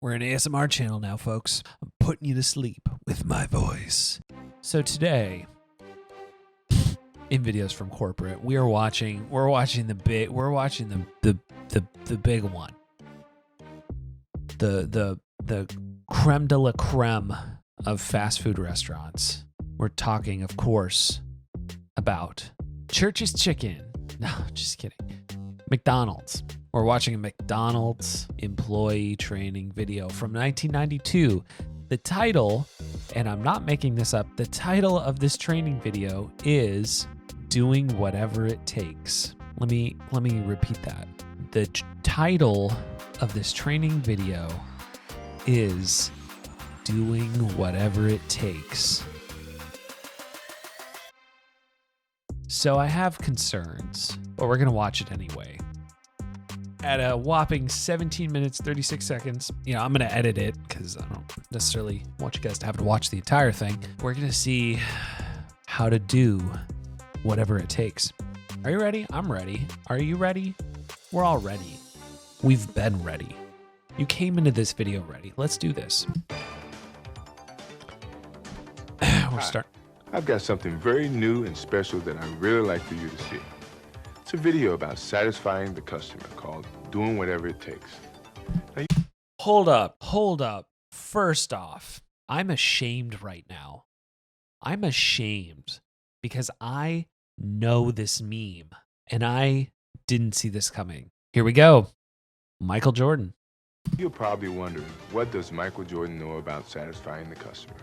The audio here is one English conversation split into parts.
We're an ASMR channel now, folks. I'm putting you to sleep with my voice. So today, in videos from corporate, we're watching the big one. The creme de la creme of fast food restaurants. We're talking, of course, about Church's Chicken. No, just kidding. McDonald's. We're watching a McDonald's employee training video from 1992. The title, and I'm not making this up, the title of this training video is Doing Whatever It Takes. Let me repeat that. The title of this training video is Doing Whatever It Takes. So I have concerns, but we're going to watch it anyway. At a whopping 17 minutes, 36 seconds, I'm going to edit it because I don't necessarily want you guys to have to watch the entire thing. We're going to see how to do whatever it takes. Are you ready? I'm ready. Are you ready? We're all ready. We've been ready. You came into this video ready. Let's do this. We're starting. I've got something very new and special that I'd really like for you to see. It's a video about satisfying the customer called Doing Whatever It Takes. Hold up. First off, I'm ashamed right now. I'm ashamed because I know this meme and I didn't see this coming. Here we go. Michael Jordan. You're probably wondering, what does Michael Jordan know about satisfying the customer?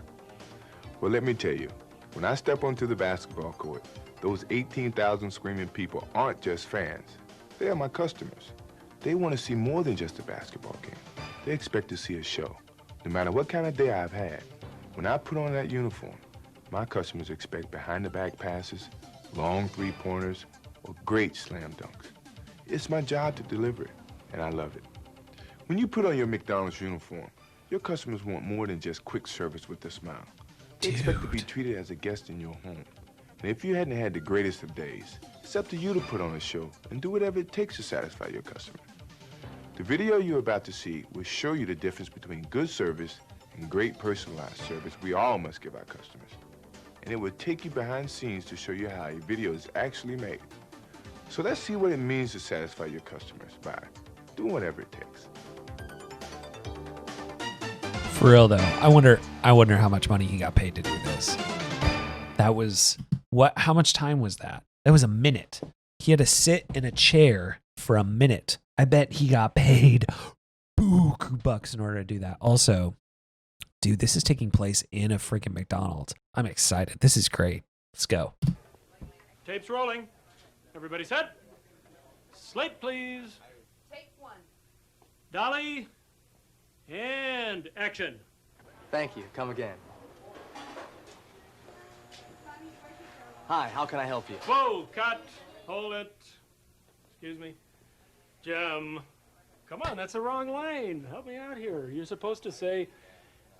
Well, let me tell you. When I step onto the basketball court, those 18,000 screaming people aren't just fans. They are my customers. They want to see more than just a basketball game. They expect to see a show. No matter what kind of day I've had, when I put on that uniform, my customers expect behind-the-back passes, long three-pointers, or great slam dunks. It's my job to deliver it, and I love it. When you put on your McDonald's uniform, your customers want more than just quick service with a smile. They expect to be treated as a guest in your home. And if you hadn't had the greatest of days, it's up to you to put on a show and do whatever it takes to satisfy your customer. The video you're about to see will show you the difference between good service and great personalized service we all must give our customers. And it will take you behind the scenes to show you how a video is actually made. So let's see what it means to satisfy your customers by doing whatever it takes. For real though, I wonder how much money he got paid to do this. That was how much time was that? That was a minute. He had to sit in a chair for a minute. I bet he got paid buku bucks in order to do that. Also, dude, this is taking place in a freaking McDonald's. I'm excited. This is great. Let's go. Tape's rolling. Everybody set? Slate, please. Take one. Dolly. And action. Thank you. Come again. Hi, how can I help you? Whoa, cut. Hold it. Excuse me. Jim. Come on, that's the wrong line. Help me out here. You're supposed to say,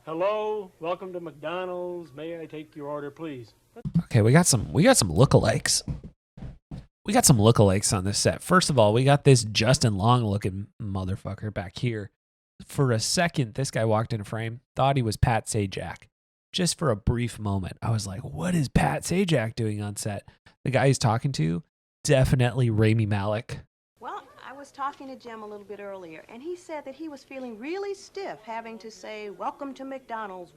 hello, welcome to McDonald's. May I take your order, please? Okay, we got some lookalikes. We got some lookalikes on this set. First of all, we got this Justin Long looking motherfucker back here. For a second, this guy walked in frame, thought he was Pat Sajak. Just for a brief moment, I was like, what is Pat Sajak doing on set? The guy he's talking to, definitely Rami Malek. Well, I was talking to Jim a little bit earlier, and he said that he was feeling really stiff having to say, welcome to McDonald's,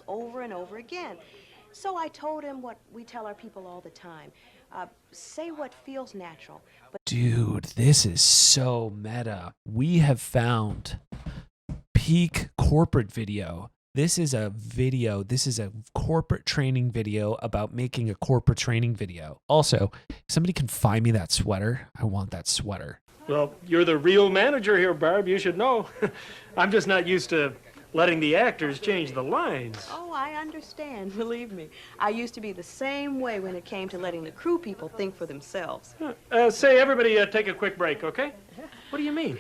over and over again. So I told him what we tell our people all the time. Say what feels natural. But dude, this is so meta. We have found peak corporate video. This is a corporate training video about making a corporate training video. Also, if somebody can find me that sweater, I want that sweater. Well, you're the real manager here, Barb. You should know. I'm just not used to letting the actors change the lines. Oh, I understand, believe me. I used to be the same way when it came to letting the crew people think for themselves. Say, everybody take a quick break, okay? What do you mean?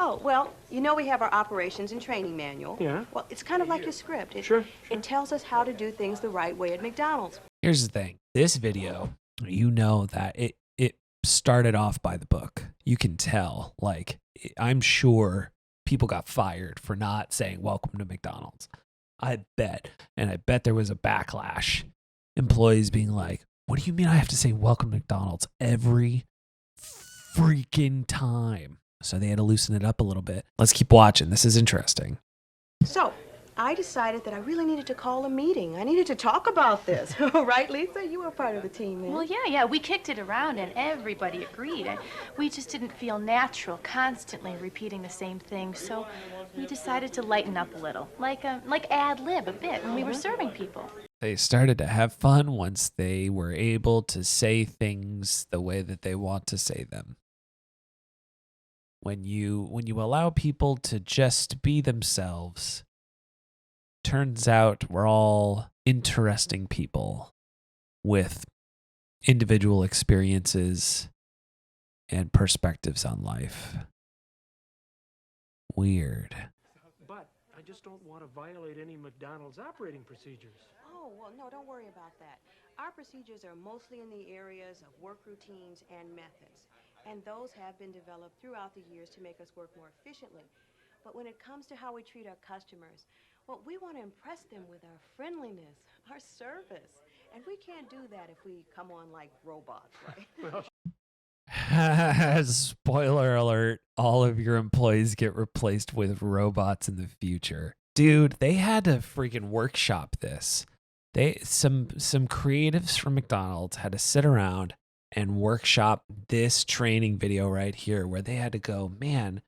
Oh, well, we have our operations and training manual. Yeah. Well, it's kind of like your script. Sure. It tells us how to do things the right way at McDonald's. Here's the thing. This video, that it started off by the book. You can tell, I'm sure people got fired for not saying welcome to McDonald's. I bet. And I bet there was a backlash. Employees being like, what do you mean I have to say welcome to McDonald's every freaking time? So they had to loosen it up a little bit. Let's keep watching. This is interesting. So I decided that I really needed to call a meeting. I needed to talk about this. Right, Lisa? You were part of the team, man. Well, yeah, we kicked it around and everybody agreed. We just didn't feel natural constantly repeating the same thing, so we decided to lighten up a little, like ad-lib a bit when we were serving people. They started to have fun once they were able to say things the way that they want to say them. When you allow people to just be themselves, turns out we're all interesting people with individual experiences and perspectives on life. Weird. But I just don't want to violate any McDonald's operating procedures. Oh, well, no, don't worry about that. Our procedures are mostly in the areas of work routines and methods. And those have been developed throughout the years to make us work more efficiently. But when it comes to how we treat our customers, well, we want to impress them with our friendliness, our service. And we can't do that if we come on like robots, right? Spoiler alert, all of your employees get replaced with robots in the future. Dude, they had to freaking workshop this. Some creatives from McDonald's had to sit around and workshop this training video right here where they had to go, man,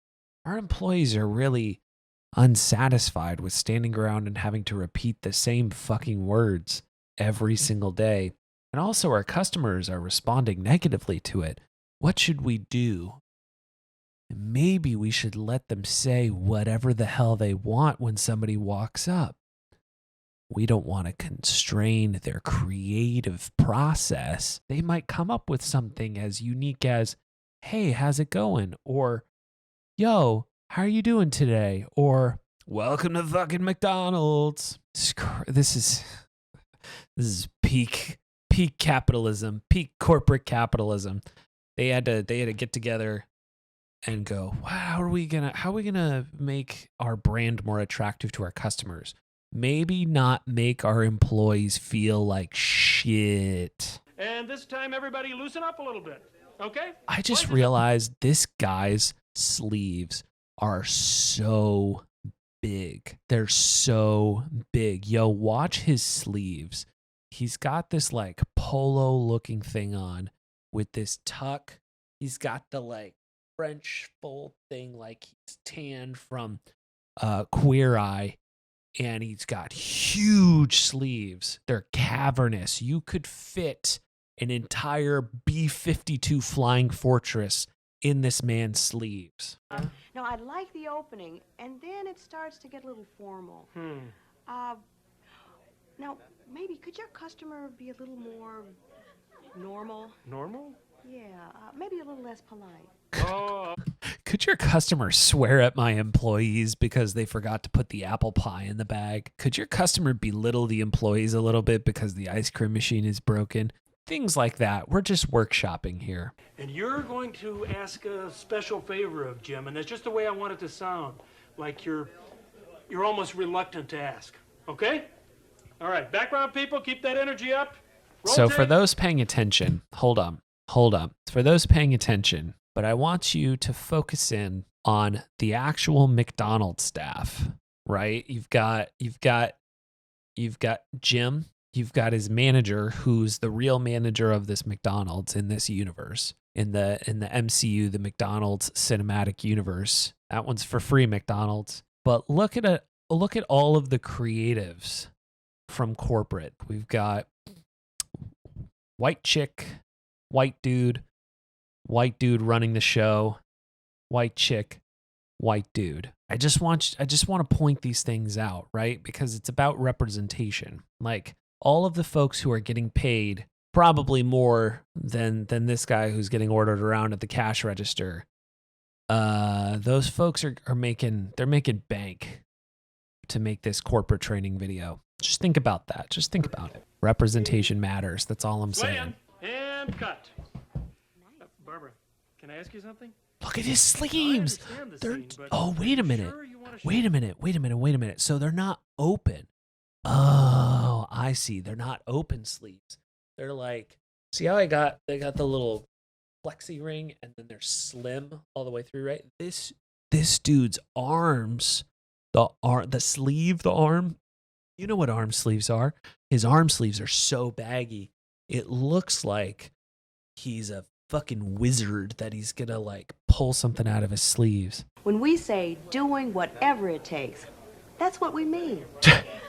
our employees are really unsatisfied with standing around and having to repeat the same fucking words every single day. And also our customers are responding negatively to it. What should we do? Maybe we should let them say whatever the hell they want when somebody walks up. We don't want to constrain their creative process. They might come up with something as unique as, hey, how's it going? Or, yo, how are you doing today? Or, welcome to fucking McDonald's. This is peak capitalism, peak corporate capitalism. They had to get together and go, wow, how are we gonna make our brand more attractive to our customers? Maybe not make our employees feel like shit. And this time, everybody loosen up a little bit, okay? I just realized this guy's sleeves are so big. They're so big. Yo, watch his sleeves. He's got this like polo looking thing on with this tuck. He's got the like French fold thing like he's tan from Queer Eye. And he's got huge sleeves. They're cavernous. You could fit an entire B-52 Flying Fortress in this man's sleeves. Now, I like the opening, and then it starts to get a little formal. Now, maybe could your customer be a little more normal? Normal? Yeah, maybe a little less polite. Oh. Could your customer swear at my employees because they forgot to put the apple pie in the bag? Could your customer belittle the employees a little bit because the ice cream machine is broken? Things like that. We're just workshopping here. And you're going to ask a special favor of Jim, and that's just the way I want it to sound. Like you're almost reluctant to ask. Okay? All right, background people, keep that energy up. Roll So tape. for those paying attention, hold up. For those paying attention, but I want you to focus in on the actual McDonald's staff, right? You've got Jim, you've got his manager, who's the real manager of this McDonald's in this universe, in the MCU, the McDonald's cinematic universe. That one's for free, McDonald's. But look at all of the creatives from corporate. We've got white chick, white dude running the show, white chick, white dude. I just want to point these things out, right? Because it's about representation. Like all of the folks who are getting paid probably more than this guy who's getting ordered around at the cash register. Those folks are making bank to make this corporate training video. Just think about that. Just think about it. Representation matters. That's all I'm saying. And cut. Barbara, can I ask you something? Look at his sleeves. understand the They're scene, but oh, wait a minute. sure you wanna Wait a minute. So they're not open. Oh, I see. They're not open sleeves. They're like, see how they got the little flexi ring and then they're slim all the way through, right? This dude's arms, the arm. You know what arm sleeves are? His arm sleeves are so baggy. It looks like he's a fucking wizard that he's gonna like pull something out of his sleeves. When we say doing whatever it takes, that's what we mean.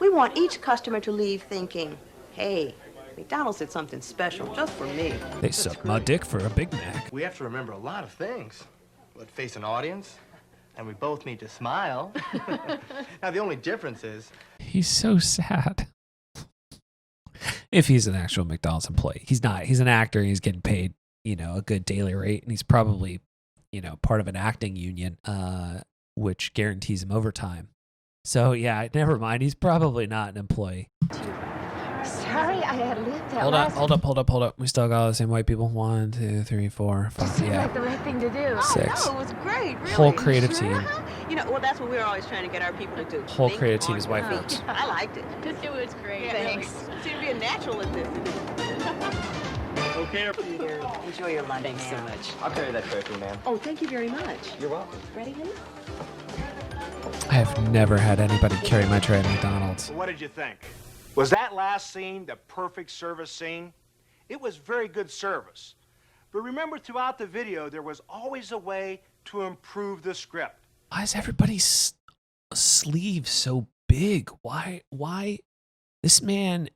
We want each customer to leave thinking, hey, McDonald's did something special just for me. They sucked my dick for a Big Mac. We have to remember a lot of things. Let's face an audience, and we both need to smile. Now, the only difference is... He's so sad. If he's an actual McDonald's employee. He's not. He's an actor and he's getting paid, a good daily rate. And he's probably, part of an acting union, which guarantees him overtime. So, yeah, never mind. He's probably not an employee. Sorry, I had lived that Hold up. We still got all the same white people. 1, 2, 3, 4, 5. Seemed like the right thing to do. 6. Oh, no, it was great, really. Whole creative team. Well, that's what we're always trying to get our people to do. Whole Think creative team on is white your folks. feet. I liked it. It was great. Thanks. Seem to be a natural at this. Okay, Enjoy your lunch. Thanks so much. I'll carry that trophy, ma'am. Oh, thank you very much. You're welcome. Ready, honey? I have never had anybody carry my tray at McDonald's. What did you think? Was that last scene the perfect service scene? It was very good service. But remember, throughout the video, there was always a way to improve the script. Why is everybody's sleeve so big? Why? This man,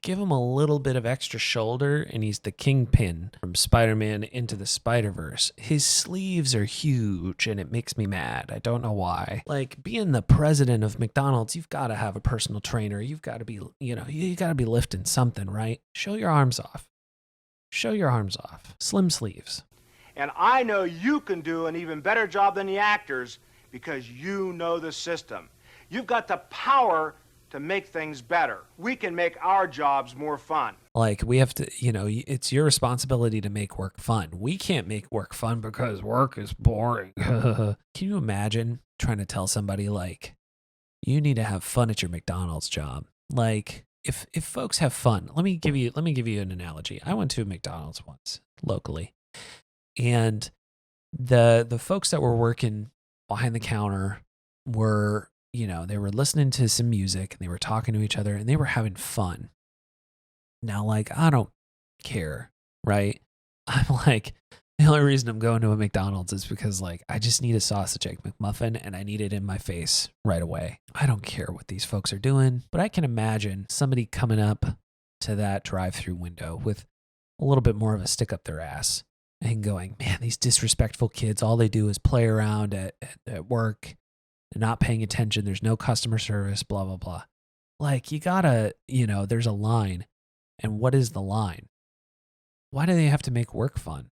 give him a little bit of extra shoulder and he's the kingpin from Spider-Man Into the Spider-Verse. His sleeves are huge and it makes me mad. I don't know why. Being the president of McDonald's, you've got to have a personal trainer. You've got to be, you got to be lifting something, right? Show your arms off. Slim sleeves. And I know you can do an even better job than the actors because you know the system. You've got the power to make things better. We can make our jobs more fun. We have to, it's your responsibility to make work fun. We can't make work fun because work is boring. Can you imagine trying to tell somebody you need to have fun at your McDonald's job? If folks have fun, let me give you an analogy. I went to a McDonald's once locally, and the folks that were working behind the counter were, they were listening to some music and they were talking to each other and they were having fun. Now, I don't care, right? I'm the only reason I'm going to a McDonald's is because I just need a sausage egg McMuffin and I need it in my face right away. I don't care what these folks are doing, but I can imagine somebody coming up to that drive-through window with a little bit more of a stick up their ass and going, man, these disrespectful kids, all they do is play around at work. They're not paying attention. There's no customer service, blah, blah, blah. You gotta, there's a line. And what is the line? Why do they have to make work fun?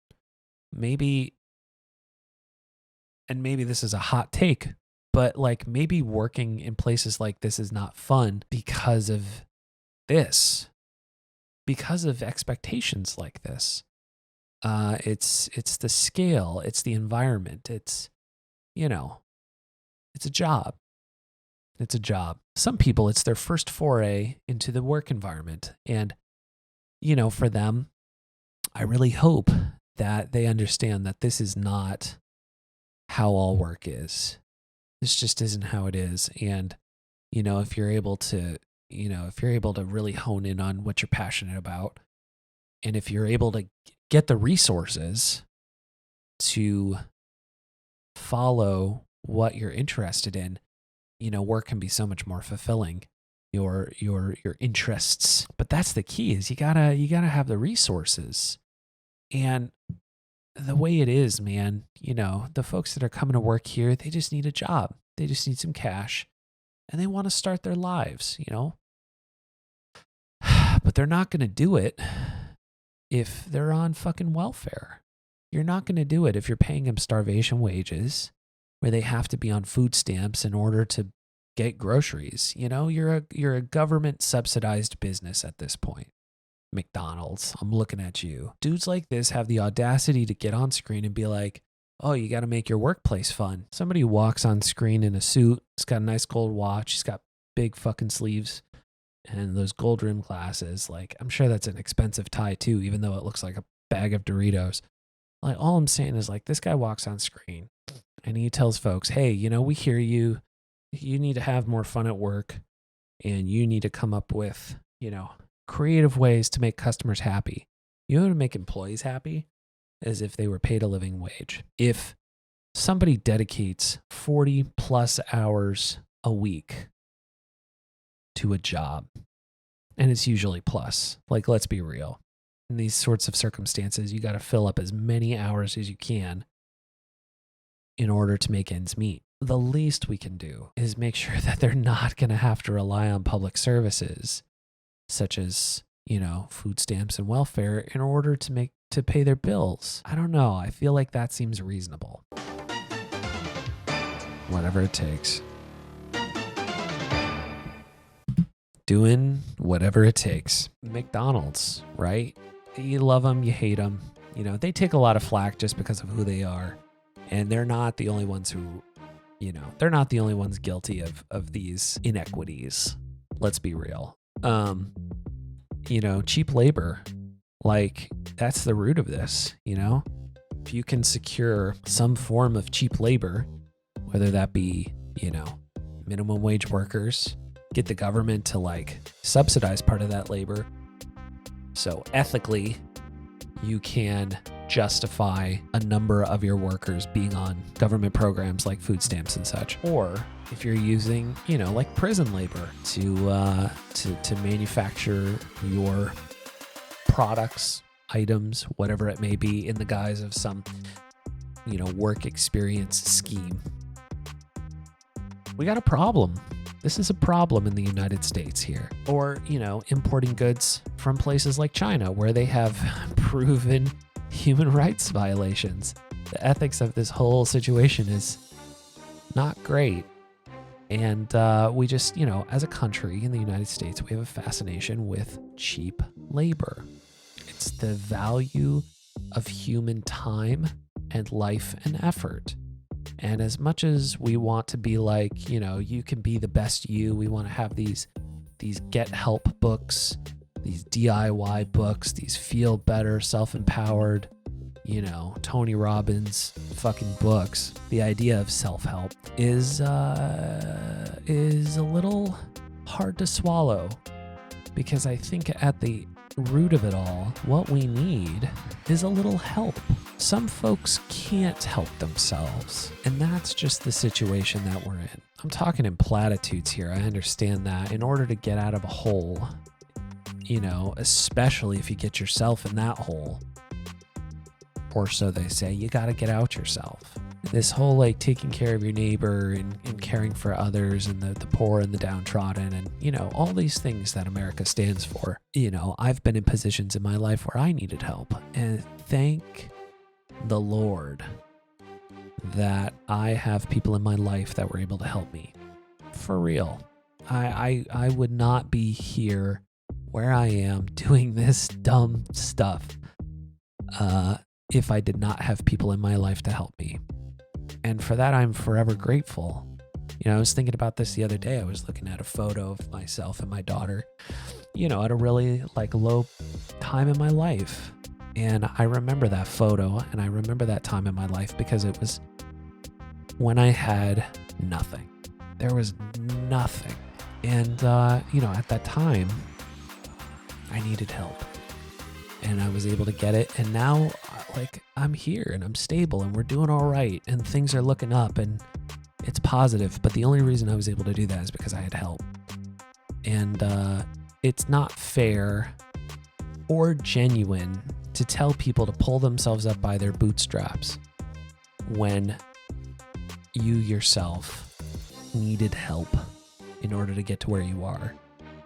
Maybe this is a hot take, but maybe working in places like this is not fun because of this, because of expectations like this. It's the scale, it's the environment, it's a job. It's a job. Some people, it's their first foray into the work environment. And, for them, I really hope that they understand that this is not how all work is. This just isn't how it is. And, if you're able to really hone in on what you're passionate about, and if you're able to get the resources to follow what you're interested in, work can be so much more fulfilling, your interests. But that's the key, is you gotta have the resources. And the way it is, man, the folks that are coming to work here, they just need a job. They just need some cash and they want to start their lives, but they're not going to do it if they're on fucking welfare. You're not going to do it if you're paying them starvation wages, where they have to be on food stamps in order to get groceries. You're a government subsidized business at this point. McDonald's, I'm looking at you. Dudes like this have the audacity to get on screen and be like, oh, you got to make your workplace fun. Somebody who walks on screen in a suit, he's got a nice gold watch, he's got big fucking sleeves and those gold rim glasses. Like, I'm sure that's an expensive tie too, even though it looks like a bag of Doritos. Like, all I'm saying is, like, this guy walks on screen and he tells folks, hey, you know, we hear you. You need to have more fun at work and you need to come up with, you know, creative ways to make customers happy. You know how to make employees happy? As if they were paid a living wage. If somebody dedicates 40 plus hours a week to a job, and it's usually plus, like, let's be real. In these sorts of circumstances, you got to fill up as many hours as you can in order to make ends meet. The least we can do is make sure that they're not going to have to rely on public services, such as, you know, food stamps and welfare, in order to pay their bills. I don't know. I feel like that seems reasonable. Whatever it takes. Doing whatever it takes. McDonald's, right? You love them, you hate them. You know, they take a lot of flack just because of who they are. And they're not the only ones who, you know, they're not the only ones guilty of these inequities. Let's be real. You know, cheap labor, like, that's the root of this, you know? If you can secure some form of cheap labor, whether that be, you know, minimum wage workers, get the government to, like, subsidize part of that labor, so ethically you can justify a number of your workers being on government programs like food stamps and such. Or if you're using, you know, like prison labor to manufacture your products, items, whatever it may be, in the guise of some, you know, work experience scheme. We got a problem. This is a problem in the United States here. Or, you know, importing goods from places like China, where they have proven human rights violations. The ethics of this whole situation is not great. And we just, you know, as a country in the United States, we have a fascination with cheap labor. It's the value of human time and life and effort. And as much as we want to be like, you know, you can be the best you, we want to have these get help books, these DIY books, these feel better, self-empowered, you know, Tony Robbins fucking books. The idea of self-help is a little hard to swallow, because I think at the root of it all, what we need is a little help. Some folks can't help themselves, and that's just the situation that we're in. I'm talking in platitudes here. I understand that in order to get out of a hole, you know, especially if you get yourself in that hole, or so they say, you got to get out yourself. This whole, like, taking care of your neighbor and caring for others and the poor and the downtrodden and, you know, all these things that America stands for. You know, I've been in positions in my life where I needed help, and thank the Lord that I have people in my life that were able to help me. For real. I would not be here where I am doing this dumb stuff if I did not have people in my life to help me. And for that, I'm forever grateful. You know, I was thinking about this the other day. I was looking at a photo of myself and my daughter, you know, at a really, like, low time in my life. And I remember that photo, and I remember that time in my life because it was when I had nothing. There was nothing. And, you know, at that time, I needed help. And I was able to get it. And now, like, I'm here and I'm stable and we're doing all right and things are looking up and it's positive. But the only reason I was able to do that is because I had help. And it's not fair or genuine to tell people to pull themselves up by their bootstraps when you yourself needed help in order to get to where you are.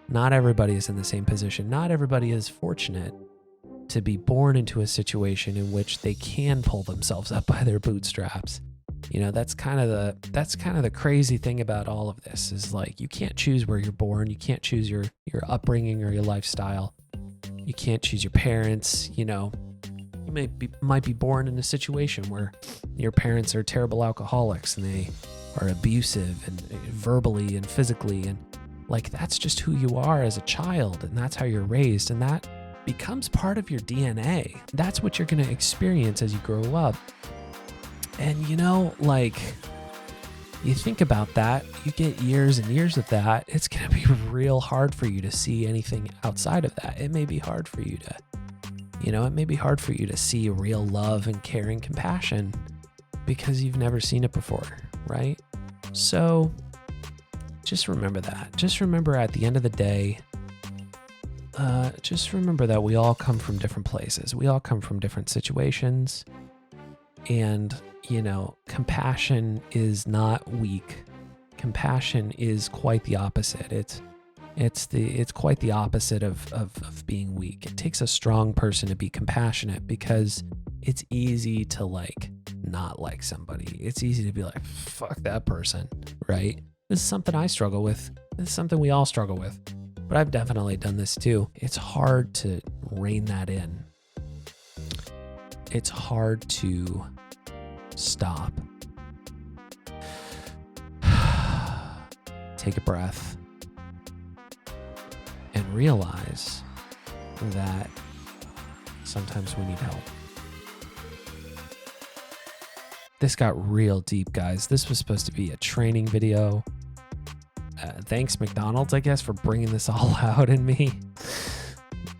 Not everybody is in the same position. Not everybody is fortunate to be born into a situation in which they can pull themselves up by their bootstraps. You know, that's kind of the crazy thing about all of this is, like, you can't choose where you're born. You can't choose your upbringing or your lifestyle. You can't choose your parents, you know. might be born in a situation where your parents are terrible alcoholics and they are abusive and verbally and physically, and like that's just who you are as a child, and that's how you're raised, and that becomes part of your DNA. That's what you're going to experience as you grow up. And like, you think about that, you get years and years of that, it's going to be real hard for you to see anything outside of that. It may be hard for you to, it may be hard for you to see real love and caring compassion because you've never seen it before, right? So just remember that. Just remember at the end of the day, just remember that we all come from different places. We all come from different situations. And, compassion is not weak. Compassion is quite the opposite. It's quite the opposite of being weak. It takes a strong person to be compassionate because it's easy to not like somebody. It's easy to be like, fuck that person, right? This is something I struggle with. This is something we all struggle with. But I've definitely done this too. It's hard to rein that in. It's hard to stop. Take a breath and realize that sometimes we need help. This got real deep, guys. This was supposed to be a training video. Thanks, McDonald's, I guess, for bringing this all out in me.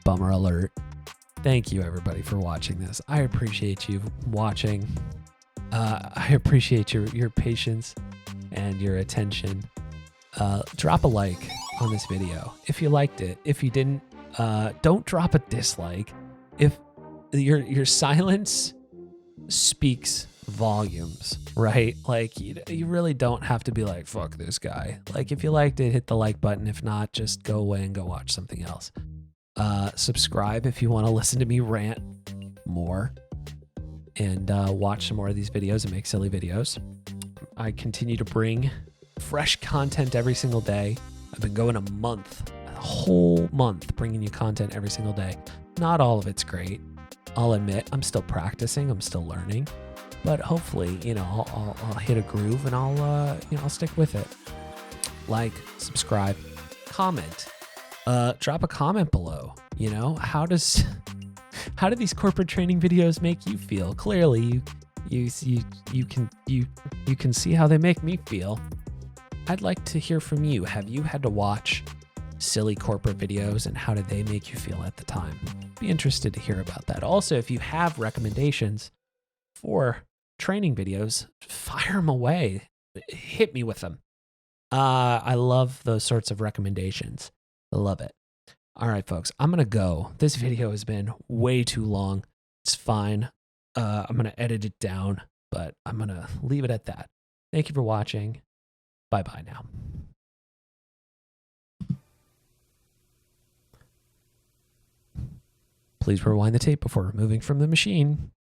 Bummer alert. Thank you, everybody, for watching this. I appreciate you watching. I appreciate your patience and your attention. Drop a like on this video if you liked it. If you didn't, don't drop a dislike. If your silence speaks volumes, right? Like you really don't have to be like, fuck this guy. Like if you liked it, hit the like button. If not, just go away and go watch something else. Subscribe if you want to listen to me rant more and watch some more of these videos and make silly videos. I continue to bring fresh content every single day. I've been going a whole month bringing you content every single day. Not all of it's great. I'll admit I'm still practicing. I'm still learning. But hopefully, I'll hit a groove and I'll stick with it. Like, subscribe, comment, drop a comment below. How do these corporate training videos make you feel? Clearly, you can see how they make me feel. I'd like to hear from you. Have you had to watch silly corporate videos, and how did they make you feel at the time? Be interested to hear about that. Also, if you have recommendations for training videos, fire them away. Hit me with them. I love those sorts of recommendations. I love it. All right, folks, I'm going to go. This video has been way too long. It's fine. I'm going to edit it down, but I'm going to leave it at that. Thank you for watching. Bye-bye now. Please rewind the tape before removing from the machine.